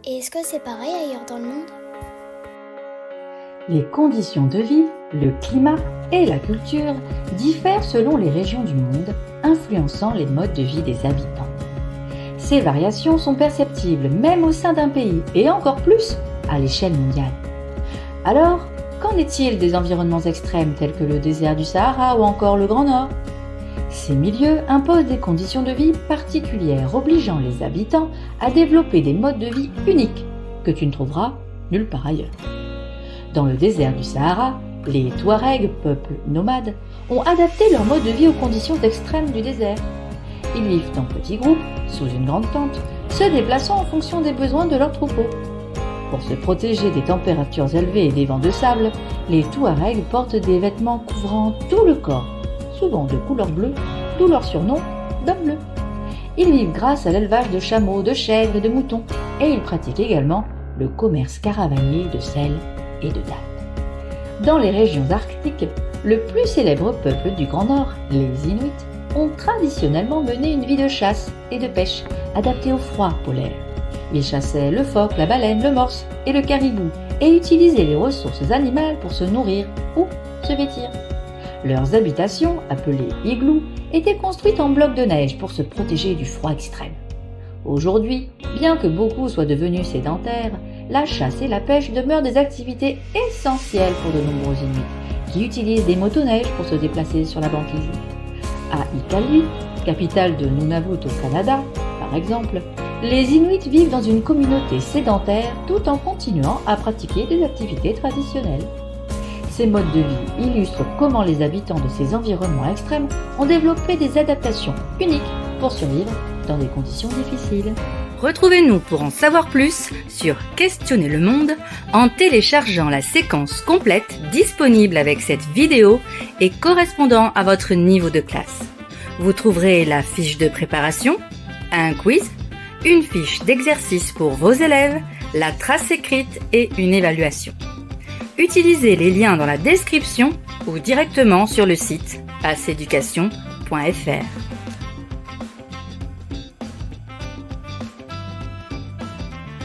Et est-ce que c'est pareil ailleurs dans le monde? Les conditions de vie, le climat et la culture diffèrent selon les régions du monde, influençant les modes de vie des habitants. Ces variations sont perceptibles même au sein d'un pays et encore plus à l'échelle mondiale. Alors, qu'en est-il des environnements extrêmes tels que le désert du Sahara ou encore le Grand Nord? Ces milieux imposent des conditions de vie particulières, obligeant les habitants à développer des modes de vie uniques que tu ne trouveras nulle part ailleurs. Dans le désert du Sahara, les Touaregs, peuple nomade, ont adapté leur mode de vie aux conditions extrêmes du désert. Ils vivent en petits groupes, sous une grande tente, se déplaçant en fonction des besoins de leur troupeau. Pour se protéger des températures élevées et des vents de sable, les Touaregs portent des vêtements couvrant tout le corps, souvent de couleur bleue, d'où leur surnom d'hommes bleus. Ils vivent grâce à l'élevage de chameaux, de chèvres et de moutons, et ils pratiquent également le commerce caravanier de sel et de dattes. Dans les régions arctiques, le plus célèbre peuple du Grand Nord, les Inuits, ont traditionnellement mené une vie de chasse et de pêche adaptée au froid polaire. Ils chassaient le phoque, la baleine, le morse et le caribou et utilisaient les ressources animales pour se nourrir ou se vêtir. Leurs habitations, appelées igloos, étaient construites en blocs de neige pour se protéger du froid extrême. Aujourd'hui, bien que beaucoup soient devenus sédentaires, la chasse et la pêche demeurent des activités essentielles pour de nombreux Inuits, qui utilisent des motoneiges pour se déplacer sur la banquise. À Iqaluit, capitale de Nunavut au Canada, par exemple, les Inuits vivent dans une communauté sédentaire tout en continuant à pratiquer des activités traditionnelles. Ces modes de vie illustrent comment les habitants de ces environnements extrêmes ont développé des adaptations uniques pour survivre dans des conditions difficiles. Retrouvez-nous pour en savoir plus sur Questionner le monde en téléchargeant la séquence complète disponible avec cette vidéo et correspondant à votre niveau de classe. Vous trouverez la fiche de préparation, un quiz, une fiche d'exercice pour vos élèves, la trace écrite et une évaluation. Utilisez les liens dans la description ou directement sur le site passeeducation.fr.